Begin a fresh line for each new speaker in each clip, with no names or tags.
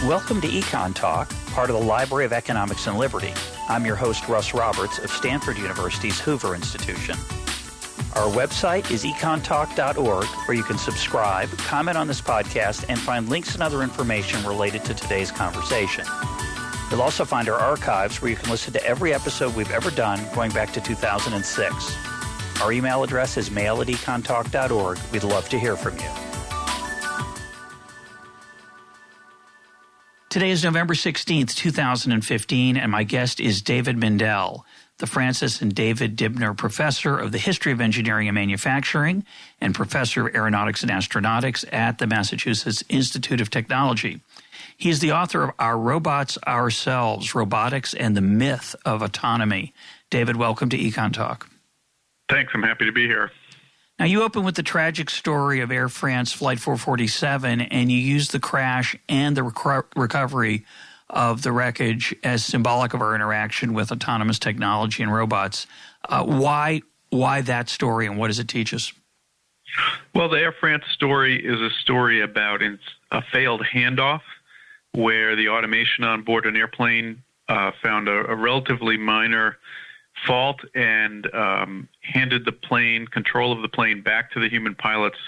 Welcome to EconTalk, part of the Library of Economics and Liberty. I'm your host, Russ Roberts of Stanford University's Hoover Institution. Our website is econtalk.org, where you can subscribe, comment on this podcast, and find links and other information related to today's conversation. You'll also find our archives where you can listen to every episode we've ever done going back to 2006. Our email address is mail@econtalk.org. We'd love to hear from you. Today is November 16th, 2015, and my guest is David Mindell, the Francis and David Dibner Professor of the History of Engineering and Manufacturing and Professor of Aeronautics and Astronautics at the Massachusetts Institute of Technology. He is the author of Our Robots, Ourselves, Robotics and the Myth of Autonomy. David, welcome to EconTalk.
Thanks. I'm happy to be here.
Now, you open with the tragic story of Air France Flight 447, and you use the crash and the recovery of the wreckage as symbolic of our interaction with autonomous technology and robots. Why that story, and what does it teach us?
Well, the Air France story is a story about a failed handoff where the automation on board an airplane found a relatively minor fault and handed the plane, control of the plane, back to the human pilots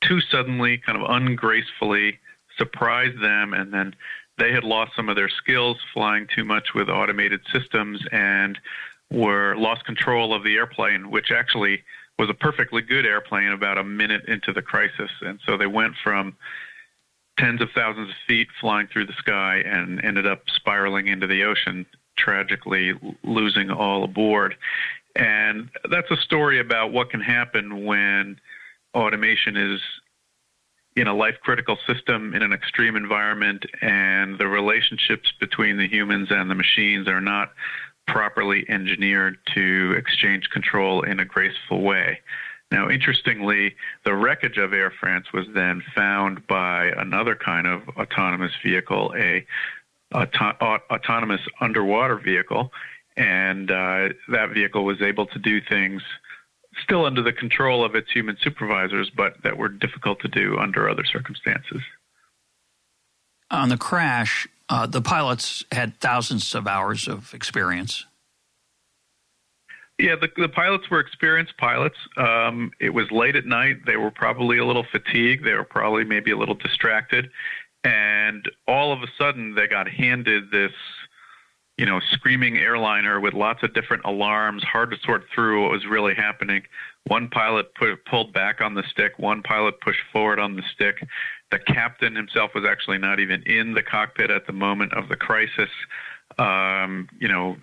too suddenly, kind of ungracefully, surprised them, and then they had lost some of their skills flying too much with automated systems and lost control of the airplane, which actually was a perfectly good airplane about a minute into the crisis. And so they went from tens of thousands of feet flying through the sky and ended up spiraling into the ocean, tragically losing all aboard. And that's a story about what can happen when automation is in a life-critical system in an extreme environment and the relationships between the humans and the machines are not properly engineered to exchange control in a graceful way. Now, interestingly, the wreckage of Air France was then found by another kind of autonomous vehicle, autonomous underwater vehicle, and that vehicle was able to do things still under the control of its human supervisors, but that were difficult to do under other circumstances.
On the crash, the pilots had thousands of hours of experience.
Yeah, the pilots were experienced pilots. It was late at night. They were probably a little fatigued. They were probably maybe a little distracted. And all of a sudden, they got handed this, screaming airliner with lots of different alarms, hard to sort through what was really happening. One pilot pulled back on the stick. One pilot pushed forward on the stick. The captain himself was actually not even in the cockpit at the moment of the crisis. The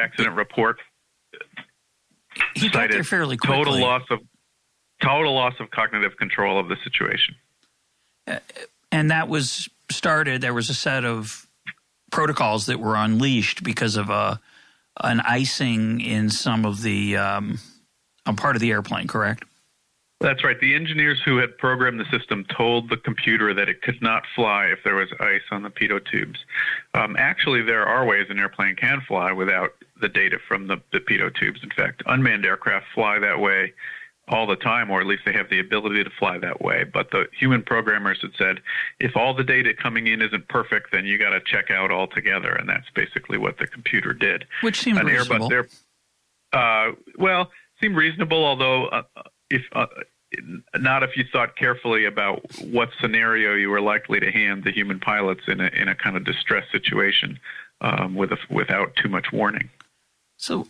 accident report
he got there fairly quickly.
Total loss of cognitive control of the situation.
And that was started, there was a set of protocols that were unleashed because of an icing in some of the a part of the airplane, correct?
That's right. The engineers who had programmed the system told the computer that it could not fly if there was ice on the pitot tubes. Actually, there are ways an airplane can fly without the data from the pitot tubes. In fact, unmanned aircraft fly that way all the time, or at least they have the ability to fly that way. But the human programmers had said, if all the data coming in isn't perfect, then you got to check out altogether, and that's basically what the computer did.
Which seemed reasonable.
Seemed reasonable, although not if you thought carefully about what scenario you were likely to hand the human pilots in a kind of distress situation without too much warning.
So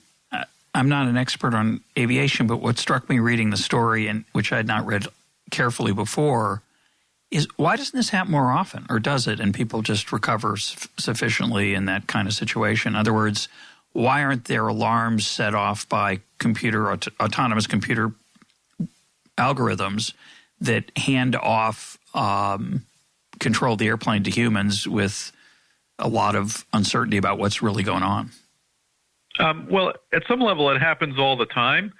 I'm not an expert on aviation, but what struck me reading the story, and which I had not read carefully before, is why doesn't this happen more often, or does it, and people just recover sufficiently in that kind of situation? In other words, why aren't there alarms set off by autonomous computer algorithms that hand off control of the airplane to humans with a lot of uncertainty about what's really going on?
Well, at some level, it happens all the time.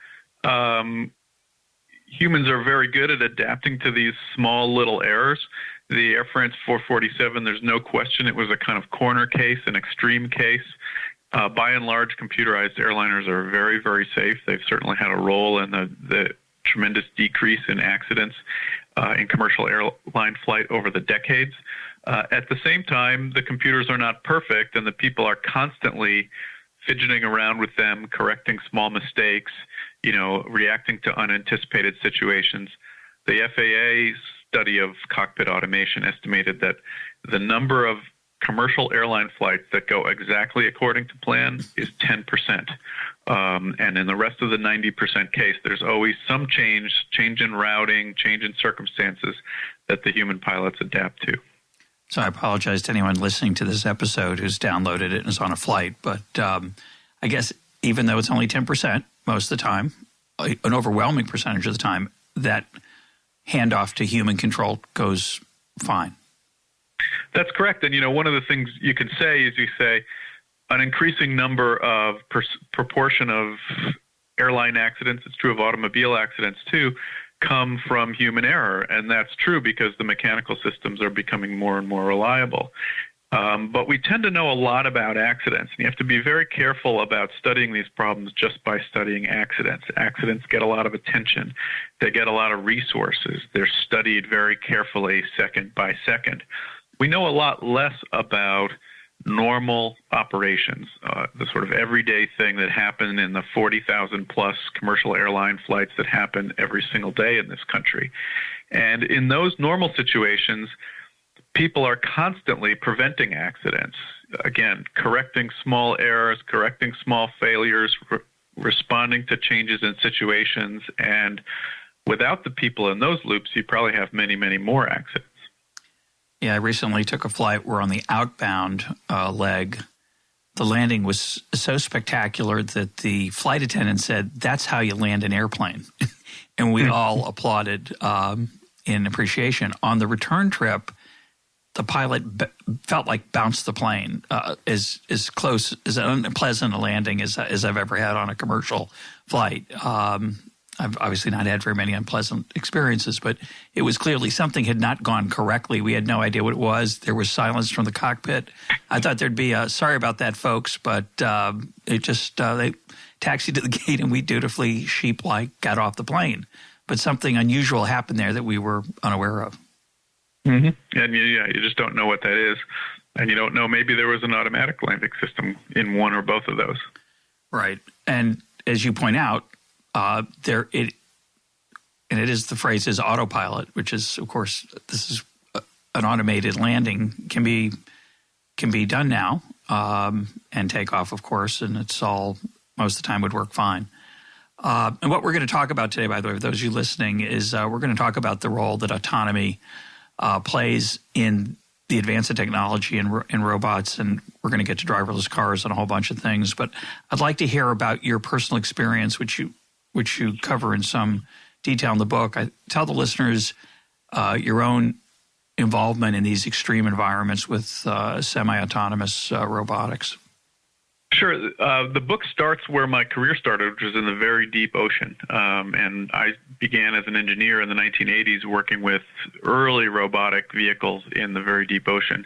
Humans are very good at adapting to these small little errors. The Air France 447, there's no question it was a kind of corner case, an extreme case. By and large, computerized airliners are very, very safe. They've certainly had a role in the tremendous decrease in accidents in commercial airline flight over the decades. At the same time, the computers are not perfect, and the people are constantly fidgeting around with them, correcting small mistakes, reacting to unanticipated situations. The FAA study of cockpit automation estimated that the number of commercial airline flights that go exactly according to plan is 10%. And in the rest of the 90% case, there's always some change in routing, change in circumstances that the human pilots adapt to.
So I apologize to anyone listening to this episode who's downloaded it and is on a flight. But I guess even though it's only 10% most of the time, an overwhelming percentage of the time, that handoff to human control goes fine.
That's correct. And, one of the things you can say is an increasing number of proportion of airline accidents, it's true of automobile accidents too, come from human error. And that's true because the mechanical systems are becoming more and more reliable. But we tend to know a lot about accidents. And you have to be very careful about studying these problems just by studying accidents. Accidents get a lot of attention. They get a lot of resources. They're studied very carefully second by second. We know a lot less about normal operations, the sort of everyday thing that happen in the 40,000 plus commercial airline flights that happen every single day in this country. And in those normal situations, people are constantly preventing accidents. Again, correcting small errors, correcting small failures, responding to changes in situations. And without the people in those loops, you probably have many, many more accidents.
Yeah, I recently took a flight where on the outbound leg, the landing was so spectacular that the flight attendant said, "That's how you land an airplane." And we all applauded in appreciation. On the return trip, the pilot felt like bounced the plane as close, as unpleasant a landing as I've ever had on a commercial flight. I've obviously not had very many unpleasant experiences, but it was clearly something had not gone correctly. We had no idea what it was. There was silence from the cockpit. I thought there'd be a, sorry about that, folks, but it just, they taxied to the gate and we dutifully sheep-like got off the plane. But something unusual happened there that we were unaware of.
Mm-hmm. And you just don't know what that is. And you don't know, maybe there was an automatic landing system in one or both of those. Right.
And as you point out, it is, the phrase is autopilot, which is, of course, this is an automated landing can be done now, and takeoff, of course, and it's all, most of the time would work fine. And what we're going to talk about today, by the way, for those of you listening, is we're going to talk about the role that autonomy plays in the advance of technology and robots, and we're going to get to driverless cars and a whole bunch of things. But I'd like to hear about your personal experience, which you cover in some detail in the book. I tell the listeners your own involvement in these extreme environments with semi-autonomous robotics.
Sure. The book starts where my career started, which was in the very deep ocean. And I began as an engineer in the 1980s working with early robotic vehicles in the very deep ocean.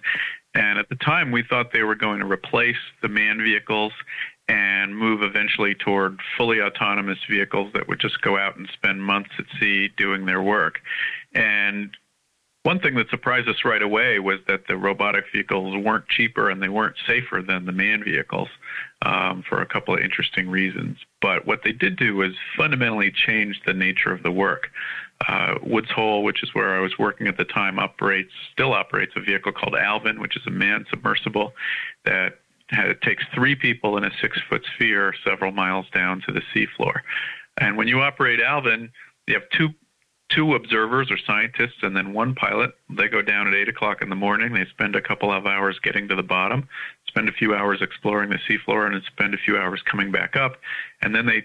And at the time, we thought they were going to replace the manned vehicles and move eventually toward fully autonomous vehicles that would just go out and spend months at sea doing their work. And one thing that surprised us right away was that the robotic vehicles weren't cheaper and they weren't safer than the manned vehicles for a couple of interesting reasons. But what they did do was fundamentally change the nature of the work. Woods Hole, which is where I was working at the time, still operates a vehicle called Alvin, which is a manned submersible that takes 3 people in a 6-foot sphere several miles down to the seafloor. And when you operate Alvin, you have two observers or scientists and then one pilot. They go down at 8 o'clock in the morning. They spend a couple of hours getting to the bottom, spend a few hours exploring the seafloor, and then spend a few hours coming back up. And then they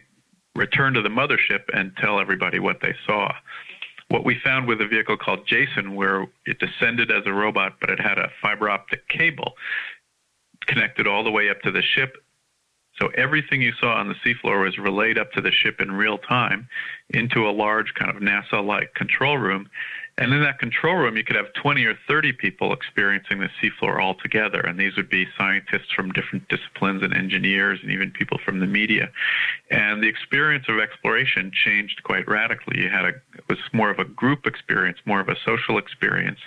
return to the mothership and tell everybody what they saw. What we found with a vehicle called Jason, where it descended as a robot, but it had a fiber optic cable connected all the way up to the ship. So everything you saw on the seafloor was relayed up to the ship in real time into a large kind of NASA-like control room. And in that control room, you could have 20 or 30 people experiencing the seafloor all together. And these would be scientists from different disciplines and engineers and even people from the media. And the experience of exploration changed quite radically. You had was more of a group experience, more of a social experience.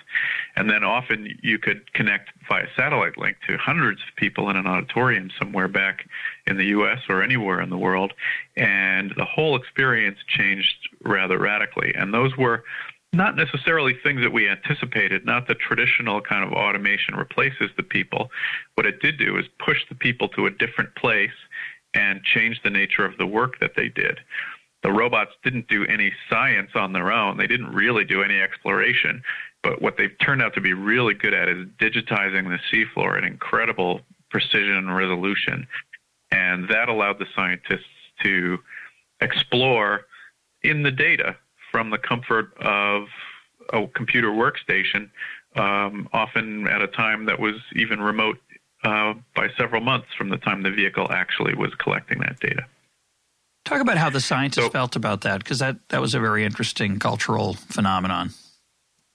And then often you could connect via satellite link to hundreds of people in an auditorium somewhere back in the U.S. or anywhere in the world. And the whole experience changed rather radically. And those were not necessarily things that we anticipated, not the traditional kind of automation replaces the people. What it did do is push the people to a different place and change the nature of the work that they did. The robots didn't do any science on their own. They didn't really do any exploration. But what they've turned out to be really good at is digitizing the seafloor at incredible precision and resolution. And that allowed the scientists to explore in the data from the comfort of a computer workstation, often at a time that was even remote by several months from the time the vehicle actually was collecting that data.
Talk about how the scientists felt about that, because that was a very interesting cultural phenomenon.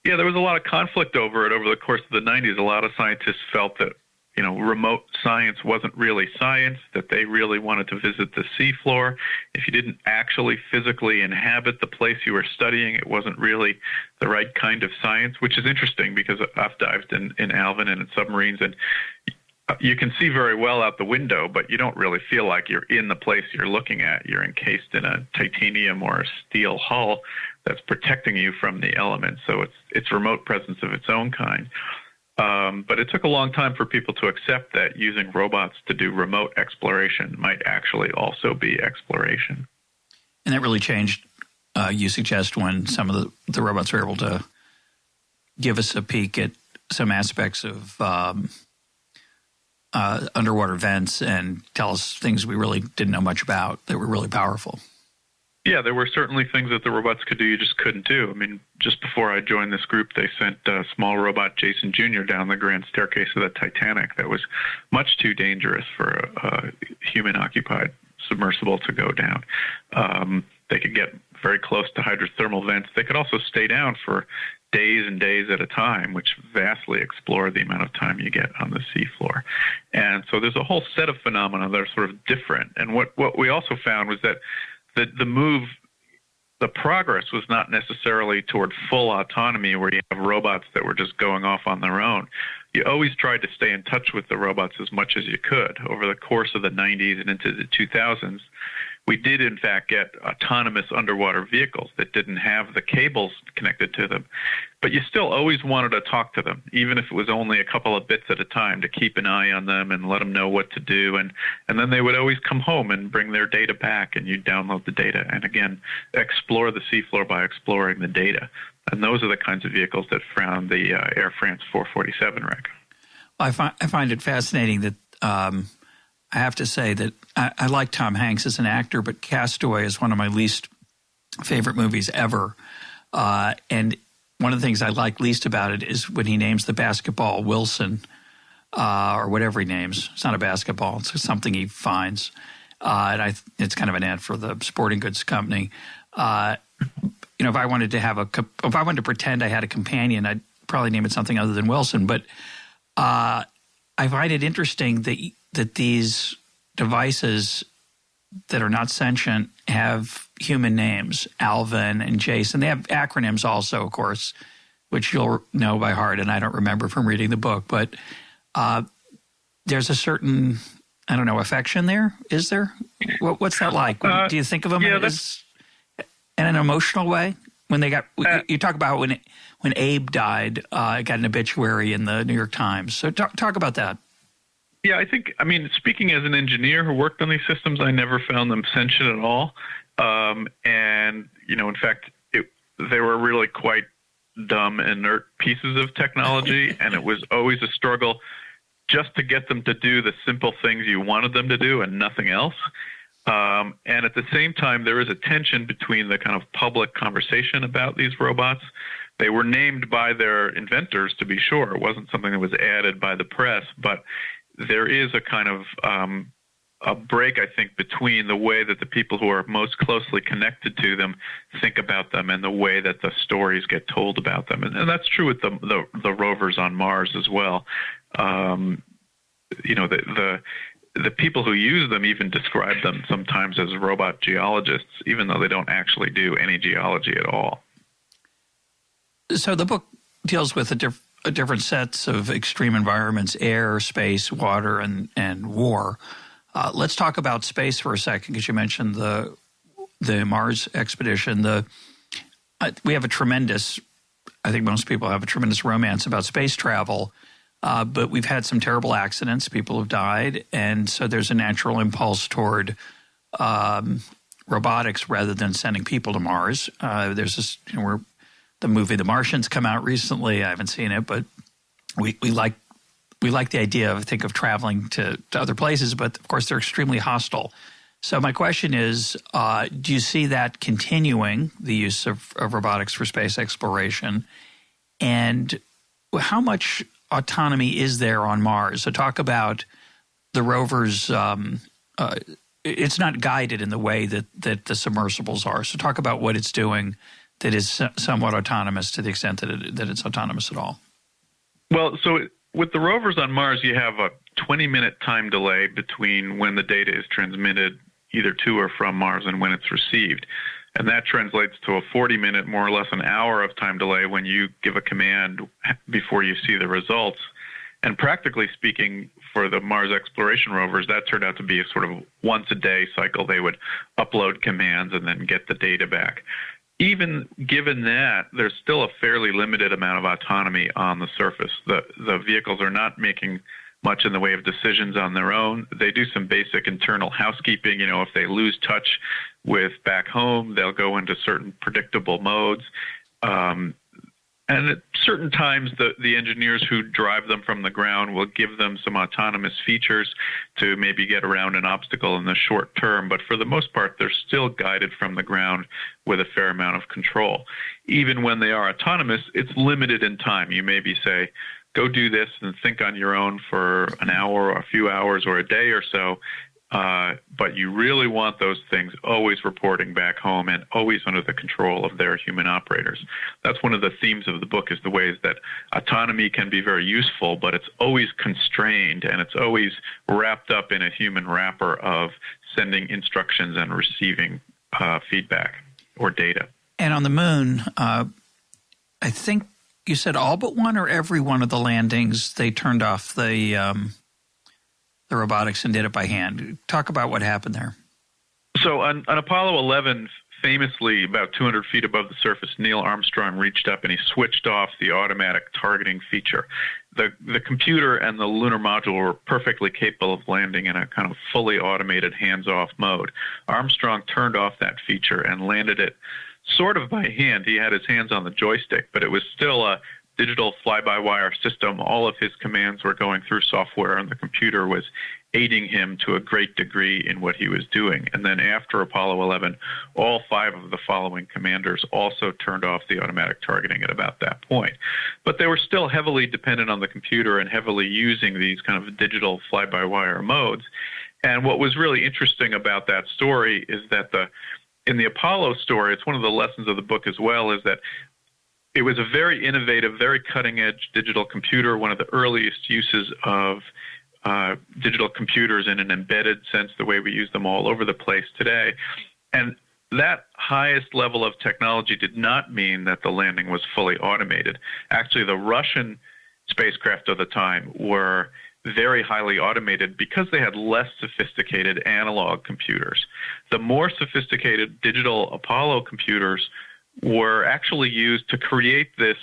Yeah, there was a lot of conflict over it over the course of the 90s. A lot of scientists felt that, remote science wasn't really science, that they really wanted to visit the seafloor. If you didn't actually physically inhabit the place you were studying, it wasn't really the right kind of science, which is interesting because I've dived in Alvin and in submarines, and you can see very well out the window, but you don't really feel like you're in the place you're looking at. You're encased in a titanium or a steel hull that's protecting you from the elements. So it's remote presence of its own kind. But it took a long time for people to accept that using robots to do remote exploration might actually also be exploration.
And that really changed, you suggest, when some of the robots were able to give us a peek at some aspects of underwater vents and tell us things we really didn't know much about that were really powerful.
Yeah, there were certainly things that the robots could do you just couldn't do. I mean, just before I joined this group, they sent a small robot, Jason Jr., down the grand staircase of the Titanic that was much too dangerous for a human-occupied submersible to go down. They could get very close to hydrothermal vents. They could also stay down for days and days at a time, which vastly explore the amount of time you get on the seafloor. And so there's a whole set of phenomena that are sort of different. And what we also found was that the progress was not necessarily toward full autonomy where you have robots that were just going off on their own. You always tried to stay in touch with the robots as much as you could. Over the course of the 90s and into the 2000s, we did, in fact, get autonomous underwater vehicles that didn't have the cables connected to them. But you still always wanted to talk to them, even if it was only a couple of bits at a time, to keep an eye on them and let them know what to do. And then they would always come home and bring their data back, and you'd download the data and, again, explore the seafloor by exploring the data. And those are the kinds of vehicles that found the Air France 447 wreck.
I find it fascinating that I have to say that I like Tom Hanks as an actor, but Castaway is one of my least favorite movies ever. And one of the things I like least about it is when he names the basketball Wilson or whatever he names. It's not a basketball. It's something he finds. And it's kind of an ad for the sporting goods company. If I wanted to pretend I had a companion, I'd probably name it something other than Wilson. But I find it interesting that these devices that are not sentient have human names, Alvin and Jason. They have acronyms also, of course, which you'll know by heart, and I don't remember from reading the book. But there's a certain, affection there. Is there? What's that like? Do you think of them as in an emotional way? When they got, you talk about when Abe died, it got an obituary in the New York Times. So talk about that.
Yeah, speaking as an engineer who worked on these systems, I never found them sentient at all. In fact, they were really quite dumb, inert pieces of technology, and it was always a struggle just to get them to do the simple things you wanted them to do and nothing else. And at the same time, there is a tension between the kind of public conversation about these robots. They were named by their inventors, to be sure. It wasn't something that was added by the press, but there is a kind of a break, I think, between the way that the people who are most closely connected to them think about them and the way that the stories get told about them. And that's true with the rovers on Mars as well. The people who use them even describe them sometimes as robot geologists, even though they don't actually do any geology at all.
So the book deals with different sets of extreme environments: air, space, water, and war. Let's talk about space for a second, because you mentioned the Mars expedition. We have I think most people have a tremendous romance about space travel, but we've had some terrible accidents. People have died, and so there's a natural impulse toward robotics rather than sending people to Mars. There's this, the movie The Martian's come out recently. I haven't seen it, but we like the idea of traveling to other places, but of course they're extremely hostile. So my question is, do you see that continuing, the use of robotics for space exploration? And how much autonomy is there on Mars? So talk about the rovers. It's not guided in the way that the submersibles are. So talk about what it's doing that is somewhat autonomous, to the extent that it's autonomous at all.
Well, so with the rovers on Mars, you have a 20-minute time delay between when the data is transmitted either to or from Mars and when it's received. And that translates to a 40-minute, more or less an hour of time delay when you give a command before you see the results. And practically speaking, for the Mars exploration rovers, that turned out to be a sort of once-a-day cycle. They would upload commands and then get the data back. Even given that, there's still a fairly limited amount of autonomy on the surface. The vehicles are not making much in the way of decisions on their own. They do some basic internal housekeeping. If they lose touch with back home, they'll go into certain predictable modes. And at certain times, the engineers who drive them from the ground will give them some autonomous features to maybe get around an obstacle in the short term. But for the most part, they're still guided from the ground with a fair amount of control. Even when they are autonomous, it's limited in time. You maybe say, go do this and think on your own for an hour or a few hours or a day or so. But you really want those things always reporting back home and always under the control of their human operators. That's one of the themes of the book, is the ways that autonomy can be very useful, but it's always constrained and it's always wrapped up in a human wrapper of sending instructions and receiving feedback or data.
And on the moon, I think you said all but one or every one of the landings, they turned off the robotics and did it by hand. Talk about what happened there. So
on Apollo 11, famously about 200 feet above the surface, Neil Armstrong reached up and he switched off the automatic targeting feature. The computer and the lunar module were perfectly capable of landing in a kind of fully automated hands-off mode. Armstrong turned off that feature and landed it sort of by hand. He had his hands on the joystick, but it was still a digital fly-by-wire system. All of his commands were going through software, and the computer was aiding him to a great degree in what he was doing. And then after Apollo 11, all 5 of the following commanders also turned off the automatic targeting at about that point. But they were still heavily dependent on the computer and heavily using these kind of digital fly-by-wire modes. And what was really interesting about that story is that in the Apollo story, it's one of the lessons of the book as well, is that it was a very innovative, very cutting-edge digital computer, one of the earliest uses of digital computers in an embedded sense, the way we use them all over the place today. And that highest level of technology did not mean that the landing was fully automated. Actually, the Russian spacecraft of the time were very highly automated because they had less sophisticated analog computers. The more sophisticated digital Apollo computers were actually used to create this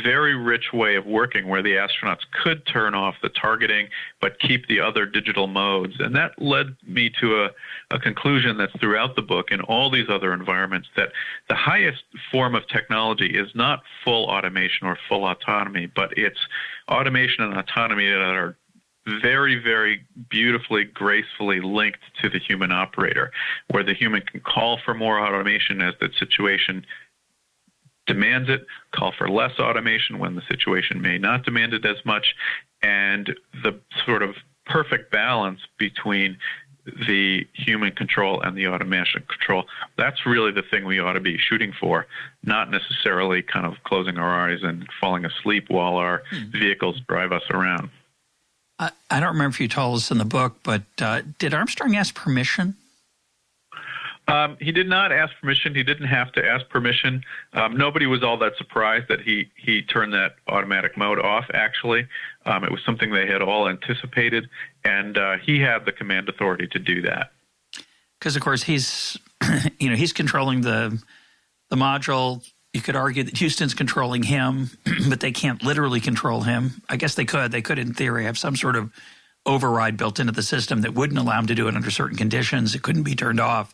very rich way of working where the astronauts could turn off the targeting but keep the other digital modes. And that led me to a conclusion that's throughout the book in all these other environments, that the highest form of technology is not full automation or full autonomy, but it's automation and autonomy that are very, very beautifully, gracefully linked to the human operator, where the human can call for more automation as the situation demands it, call for less automation when the situation may not demand it as much, and the sort of perfect balance between the human control and the automation control. That's really the thing we ought to be shooting for, not necessarily kind of closing our eyes and falling asleep while our vehicles drive us around.
I don't remember if you told us in the book, but did Armstrong ask permission?
He did not ask permission. He didn't have to ask permission. Nobody was all that surprised that he turned that automatic mode off, actually. It was something they had all anticipated, and he had the command authority to do that.
Because, of course, he's he's controlling the module. You could argue that Houston's controlling him, but they can't literally control him. I guess they could. They could, in theory, have some sort of override built into the system that wouldn't allow him to do it under certain conditions. It couldn't be turned off.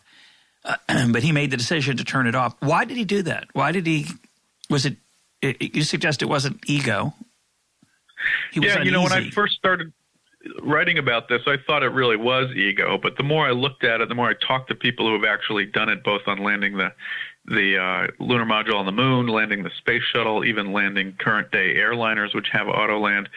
But he made the decision to turn it off. Why did he do that? Why did he – was it – you suggest it wasn't ego. He was uneasy.
When I first started writing about this, I thought it really was ego. But the more I looked at it, the more I talked to people who have actually done it, both on landing the lunar module on the moon, landing the space shuttle, even landing current-day airliners, which have auto-land.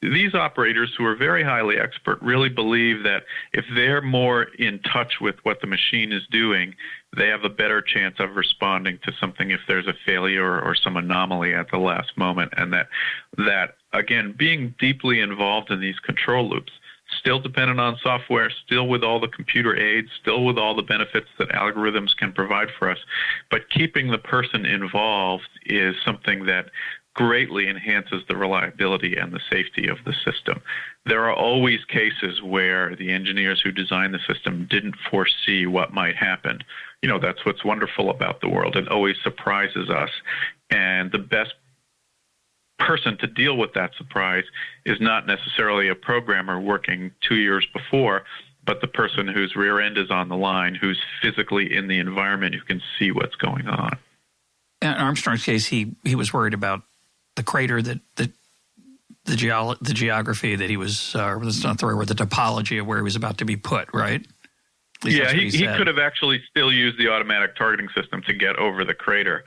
These operators who are very highly expert really believe that if they're more in touch with what the machine is doing, they have a better chance of responding to something if there's a failure or some anomaly at the last moment. And that again, being deeply involved in these control loops, still dependent on software, still with all the computer aids, still with all the benefits that algorithms can provide for us, but keeping the person involved is something that greatly enhances the reliability and the safety of the system. There are always cases where the engineers who designed the system didn't foresee what might happen. That's what's wonderful about the world. It always surprises us. And the best person to deal with that surprise is not necessarily a programmer working 2 years before, but the person whose rear end is on the line, who's physically in the environment, who can see what's going on.
In Armstrong's case, he was worried about the crater, the geography that he was, that's not the right word, the topology of where he was about to be put, right?
Yeah, he could have actually still used the automatic targeting system to get over the crater.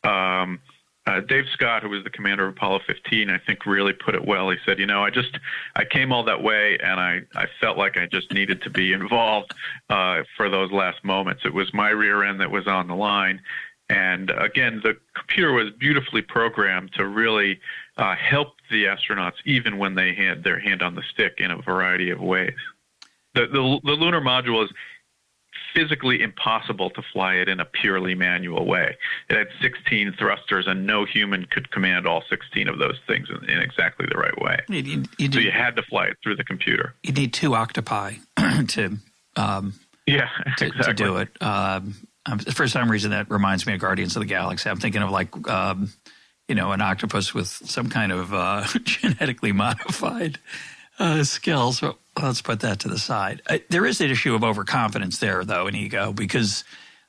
Dave Scott, who was the commander of Apollo 15, I think really put it well. He said, I came all that way, and I felt like I just needed to be involved for those last moments. It was my rear end that was on the line. And again, the computer was beautifully programmed to really help the astronauts even when they had their hand on the stick in a variety of ways. The lunar module is physically impossible to fly it in a purely manual way. It had 16 thrusters, and no human could command all 16 of those things in exactly the right way. So you had to fly it through the computer.
You need 2 octopi to do it. For some reason, that reminds me of Guardians of the Galaxy. I'm thinking of an octopus with some kind of genetically modified skills. So let's put that to the side. There is an issue of overconfidence there, though, in ego, because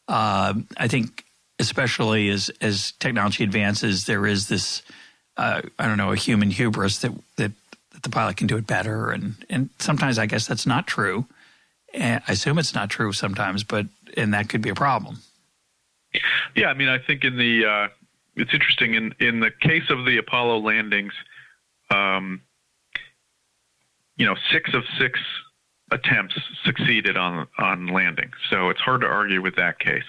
I think especially as technology advances, there is this, a human hubris that the pilot can do it better. And sometimes I guess that's not true. I assume it's not true sometimes, and that could be a problem.
Yeah, I think it's interesting in the case of the Apollo landings, 6 of 6 attempts succeeded on landing, so it's hard to argue with that case.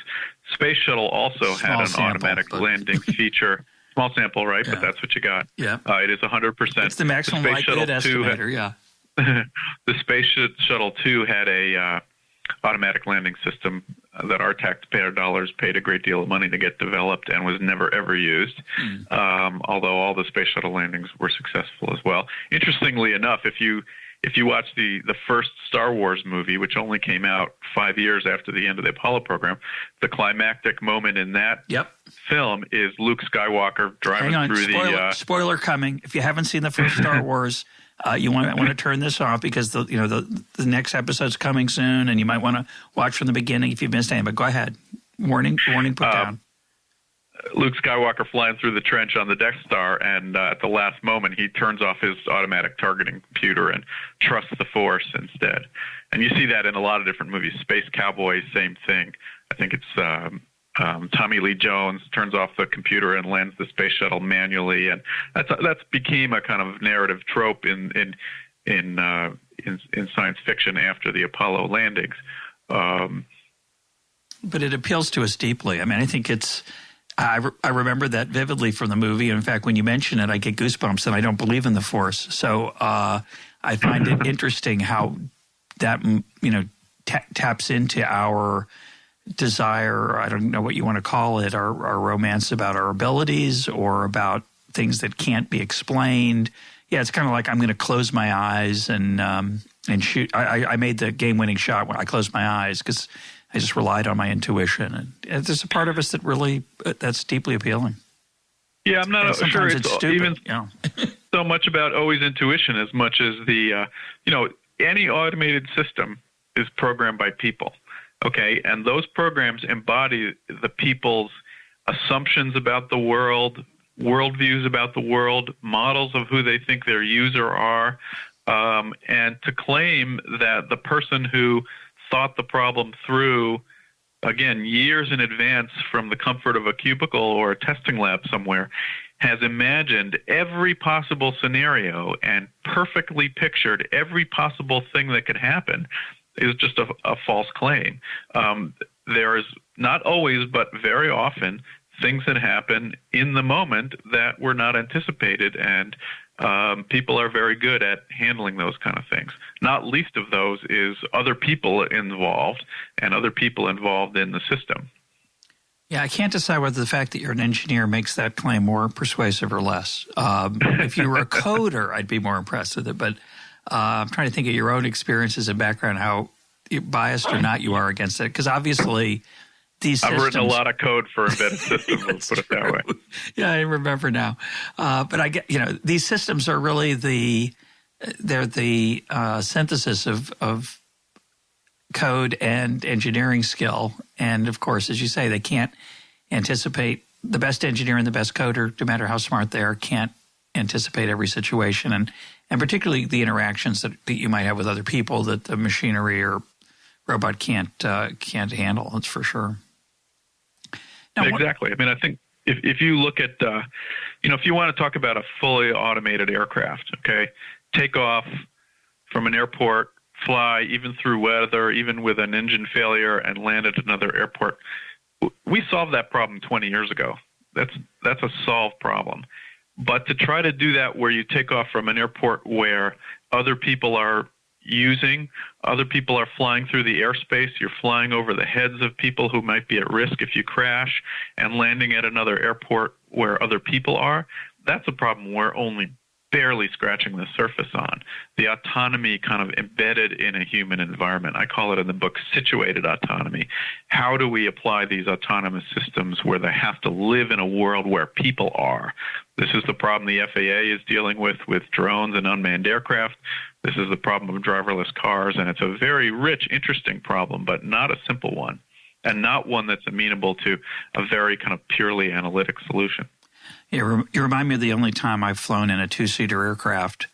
Space Shuttle also had an automatic landing feature. Small sample, right? Yeah. But that's what you got.
Yeah,
it is 100%.
It's the maximum likelihood estimator. Yeah.
The Space Shuttle 2 had a automatic landing system that our taxpayer dollars paid a great deal of money to get developed and was never, ever used, although all the Space Shuttle landings were successful as well. Interestingly enough, if you watch the first Star Wars movie, which only came out 5 years after the end of the Apollo program, the climactic moment in that film is Luke Skywalker driving through
spoiler coming. If you haven't seen the first Star Wars, you might want to turn this off because the next episode's coming soon, and you might want to watch from the beginning if you've missed anything. But go ahead. Warning put down.
Luke Skywalker flying through the trench on the Death Star, and at the last moment, he turns off his automatic targeting computer and trusts the Force instead. And you see that in a lot of different movies. Space Cowboys, same thing. I think it's Tommy Lee Jones turns off the computer and lands the space shuttle manually, and that's became a kind of narrative trope in science fiction after the Apollo landings.
But it appeals to us deeply. I think it's. I remember that vividly from the movie. In fact, when you mention it, I get goosebumps, and I don't believe in the Force. So I find it interesting how that taps into our desire, I don't know what you want to call it, our romance about our abilities or about things that can't be explained. Yeah, it's kind of like I'm going to close my eyes and shoot. I made the game-winning shot when I closed my eyes because I just relied on my intuition. And there's a part of us that really that's deeply appealing.
Yeah, I'm not sure it's
stupid,
even so much about always intuition as much as the any automated system is programmed by people. Okay, and those programs embody the people's assumptions about the world, worldviews about the world, models of who they think their user are, and to claim that the person who thought the problem through, again, years in advance from the comfort of a cubicle or a testing lab somewhere, has imagined every possible scenario and perfectly pictured every possible thing that could happen is just a false claim. There is not always, but very often, things that happen in the moment that were not anticipated, and people are very good at handling those kind of things. Not least of those is other people involved and other people involved in the system.
Yeah, I can't decide whether the fact that you're an engineer makes that claim more persuasive or less. If you were a coder, I'd be more impressed with it, but I'm trying to think of your own experiences and background, how biased or not you are against it. Because obviously these systems—
I've written a lot of code for embedded systems, let's put it that way.
Yeah, I remember now. But I get, these systems are really they're the synthesis of code and engineering skill. And of course, as you say, they can't anticipate. The best engineer and the best coder, no matter how smart they are, can't anticipate every situation, and particularly the interactions that you might have with other people that the machinery or robot can't handle. That's for sure. Now,
exactly. I mean, I think if you look at if you want to talk about a fully automated aircraft, okay, take off from an airport, fly even through weather, even with an engine failure, and land at another airport. We solved that problem 20 years ago. That's a solved problem. But to try to do that where you take off from an airport where other people are other people are flying through the airspace, you're flying over the heads of people who might be at risk if you crash, and landing at another airport where other people are, that's a problem we're only barely scratching the surface on. The autonomy kind of embedded in a human environment. I call it in the book situated autonomy. How do we apply these autonomous systems where they have to live in a world where people are? This is the problem the FAA is dealing with drones and unmanned aircraft. This is the problem of driverless cars, and it's a very rich, interesting problem, but not a simple one, and not one that's amenable to a very kind of purely analytic solution.
You remind me of the only time I've flown in a two-seater aircraft.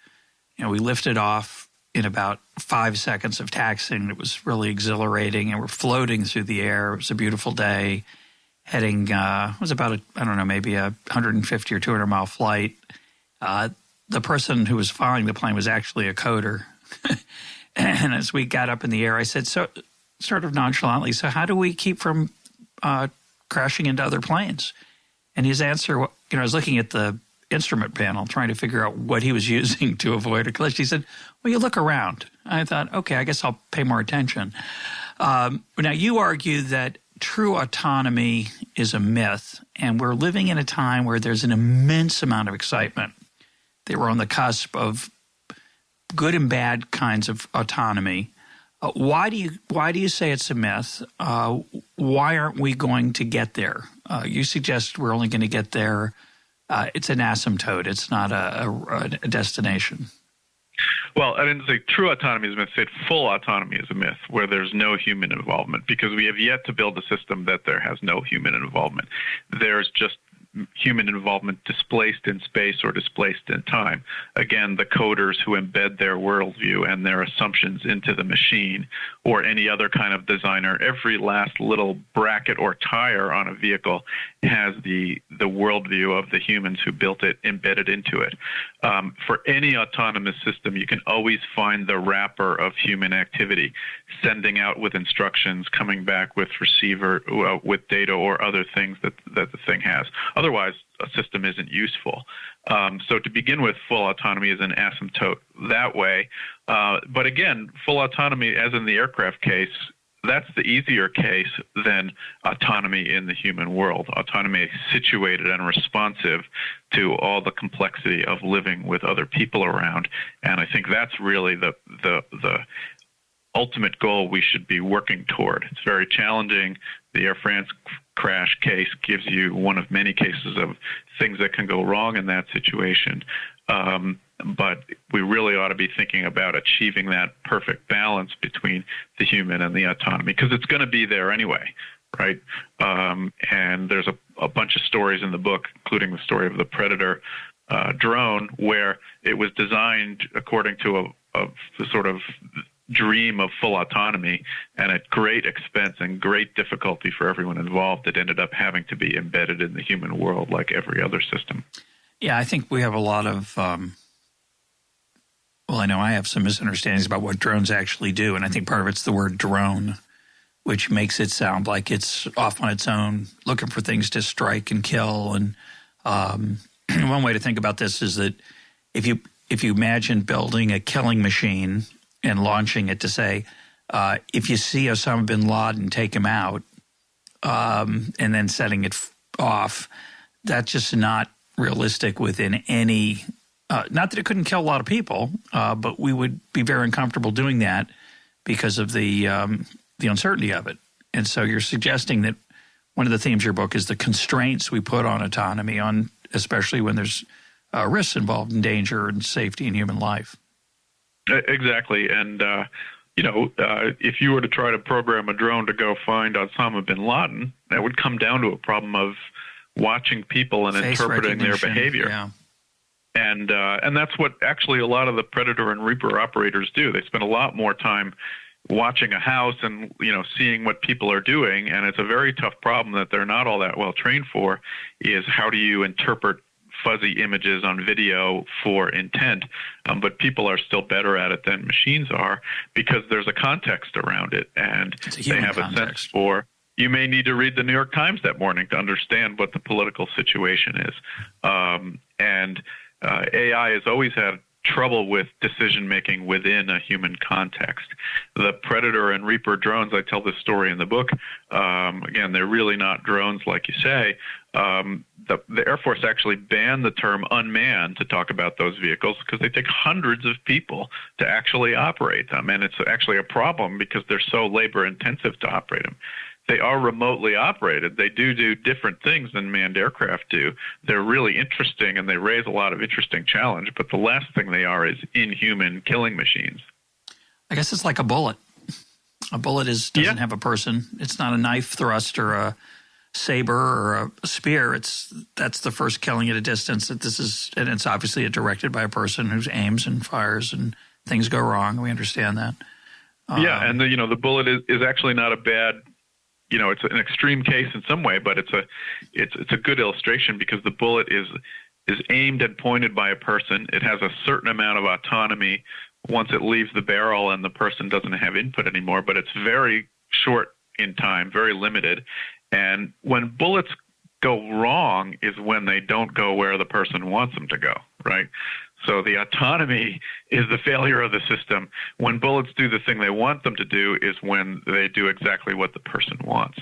We lifted off in about 5 seconds of taxiing. It was really exhilarating, and we're floating through the air. It was a beautiful day. Heading, it was about maybe a 150 or 200-mile flight. The person who was flying the plane was actually a coder. And as we got up in the air, I said, so sort of nonchalantly, so how do we keep from crashing into other planes? And his answer, I was looking at the instrument panel trying to figure out what he was using to avoid a collision. He said, well, you look around. I thought, okay, I guess I'll pay more attention. Now, you argue that true autonomy is a myth, and we're living in a time where there's an immense amount of excitement. They were on the cusp of good and bad kinds of autonomy. Why do you say it's a myth? Why aren't we going to get there? You suggest we're only going to get there. It's an asymptote. It's not a destination.
Well, I didn't say true autonomy is a myth. I said full autonomy is a myth, where there's no human involvement, because we have yet to build a system that there has no human involvement. There's just human involvement displaced in space or displaced in time. Again, the coders who embed their worldview and their assumptions into the machine, or any other kind of designer. Every last little bracket or tire on a vehicle has the worldview of the humans who built it embedded into it. For any autonomous system, you can always find the wrapper of human activity, sending out with instructions, coming back with receiver, with data or other things that the thing has. otherwise a system isn't useful. So to begin with, full autonomy is an asymptote that way. But again, full autonomy, as in the aircraft case, that's the easier case than autonomy in the human world. Autonomy situated and responsive to all the complexity of living with other people around. And I think that's really the ultimate goal we should be working toward. It's very challenging. The Air France crash case gives you one of many cases of things that can go wrong in that situation. But we really ought to be thinking about achieving that perfect balance between the human and the autonomy, because it's going to be there anyway, right? And there's a bunch of stories in the book, including the story of the Predator drone, where it was designed according to a sort of dream of full autonomy, and at great expense and great difficulty for everyone involved, it ended up having to be embedded in the human world like every other system.
Yeah, I think we have a lot of well, I know I have some misunderstandings about what drones actually do, and I think part of it's the word drone, which makes it sound like it's off on its own, looking for things to strike and kill. And one way to think about this is that if you imagine building a killing machine and launching it to say, if you see Osama bin Laden, take him out, and then setting it off, that's just not realistic within any not that it couldn't kill a lot of people, but we would be very uncomfortable doing that because of the uncertainty of it. And so you're suggesting that one of the themes of your book is the constraints we put on autonomy, especially when there's risks involved in danger and safety and human life.
Exactly. And, if you were to try to program a drone to go find Osama bin Laden, that would come down to a problem of watching people and
Face
interpreting their behavior.
Yeah.
And that's what actually a lot of the Predator and Reaper operators do. They spend a lot more time watching a house and, seeing what people are doing. And it's a very tough problem that they're not all that well trained for, is how do you interpret fuzzy images on video for intent? But people are still better at it than machines are, because there's a context around it. And they have a sense for, you may need to read the New York Times that morning to understand what the political situation is. AI has always had trouble with decision-making within a human context. The Predator and Reaper drones, I tell this story in the book, again, they're really not drones like you say. The Air Force actually banned the term unmanned to talk about those vehicles because they take hundreds of people to actually operate them, and it's actually a problem because they're so labor-intensive to operate them. They are remotely operated. They do different things than manned aircraft do. They're really interesting, and they raise a lot of interesting challenge, but the last thing they are is inhuman killing machines.
I guess it's like a bullet. A bullet doesn't have a person. It's not a knife thrust or a saber or a spear. That's the first killing at a distance. And it's obviously directed by a person who aims and fires, and things go wrong. We understand that.
And the bullet is actually not a bad. It's an extreme case in some way, but it's a good illustration because the bullet is aimed and pointed by a person. It has a certain amount of autonomy once it leaves the barrel and the person doesn't have input anymore, but it's very short in time, very limited. And when bullets go wrong is when they don't go where the person wants them to go, right? So the autonomy is the failure of the system. When bullets do the thing they want them to do is when they do exactly what the person wants.